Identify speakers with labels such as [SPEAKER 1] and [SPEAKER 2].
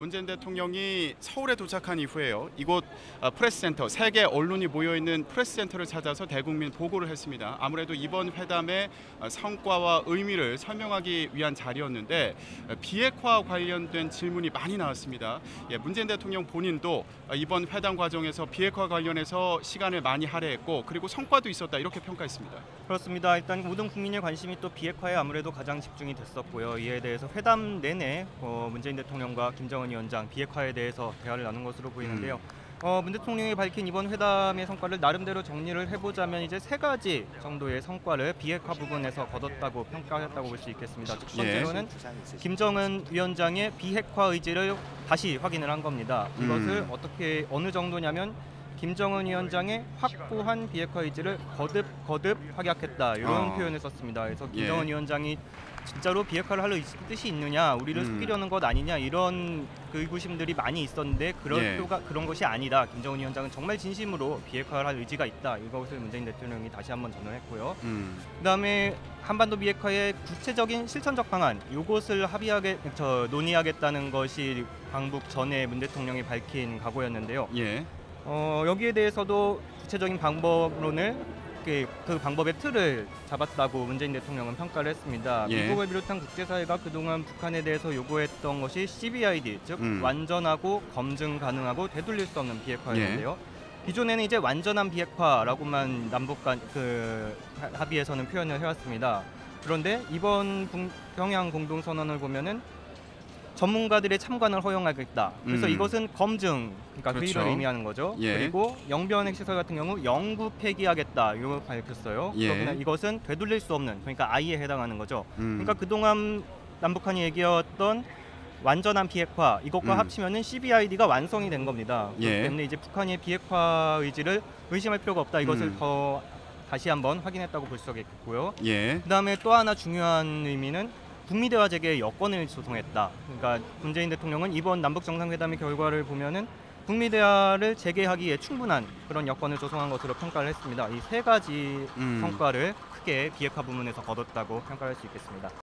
[SPEAKER 1] 문재인 대통령이 서울에 도착한 이후에요. 이곳 프레스센터, 세계 언론이 모여있는 프레스센터를 찾아서 대국민 보고를 했습니다. 아무래도 이번 회담의 성과와 의미를 설명하기 위한 자리였는데 비핵화 관련된 질문이 많이 나왔습니다. 문재인 대통령 본인도 이번 회담 과정에서 비핵화 관련해서 시간을 많이 할애했고 그리고 성과도 있었다 이렇게 평가했습니다.
[SPEAKER 2] 그렇습니다. 일단 모든 국민의 관심이 또 비핵화에 아무래도 가장 집중이 됐었고요. 이에 대해서 회담 내내 문재인 대통령과 김정은 위원장 비핵화에 대해서 대화를 나눈 것으로 보이는데요. 문 대통령이 밝힌 이번 회담의 성과를 나름대로 정리를 해보자면 이제 세 가지 정도의 성과를 비핵화 부분에서 거뒀다고 평가했다고 볼 수 있겠습니다. 첫 번째로는 김정은 위원장의 비핵화 의지를 다시 확인을 한 겁니다. 이것을 어떻게 어느 정도냐면 김정은 위원장의 확고한 비핵화 의지를 거듭 확약했다 이런 표현을 썼습니다. 그래서 김정은 위원장이 진짜로 비핵화를 할 뜻이 있느냐, 우리를 속이려는 것 아니냐 이런 의구심들이 많이 있었는데 그런 것이 아니다. 김정은 위원장은 정말 진심으로 비핵화를 할 의지가 있다. 이것을 문재인 대통령이 다시 한번 전언했고요. 그다음에 한반도 비핵화의 구체적인 실천적 방안, 이것을 논의하겠다는 것이 방북 전에 문 대통령이 밝힌 각오였는데요. 여기에 대해서도 구체적인 방법론을 그 방법의 틀을 잡았다고 문재인 대통령은 평가를 했습니다. 미국을 비롯한 국제사회가 그동안 북한에 대해서 요구했던 것이 CBID, 즉 완전하고 검증 가능하고 되돌릴 수 없는 비핵화였는데요. 기존에는 이제 완전한 비핵화라고만 남북 간 합의에서는 표현을 해왔습니다. 그런데 이번 평양 공동선언을 보면은 전문가들의 참관을 허용하겠다. 그래서 이것은 검증, 그러니까 회의를 의미하는 거죠. 그리고 영변 핵시설 같은 경우 영구 폐기하겠다. 이걸 밝혔어요. 그러면 이것은 되돌릴 수 없는, 그러니까 아이에 해당하는 거죠. 그러니까 그동안 남북한이 얘기했던 완전한 비핵화, 이것과 합치면은 CBID가 완성이 된 겁니다. 그렇기 때문에 이제 북한의 비핵화 의지를 의심할 필요가 없다. 이것을 다시 한번 확인했다고 볼 수 있겠고요. 그다음에 또 하나 중요한 의미는 북미 대화 재개의 여건을 조성했다. 그러니까 문재인 대통령은 이번 남북 정상회담의 결과를 보면은 북미 대화를 재개하기에 충분한 그런 여건을 조성한 것으로 평가를 했습니다. 이 세 가지 성과를 크게 비핵화 부문에서 거뒀다고 평가할 수 있겠습니다.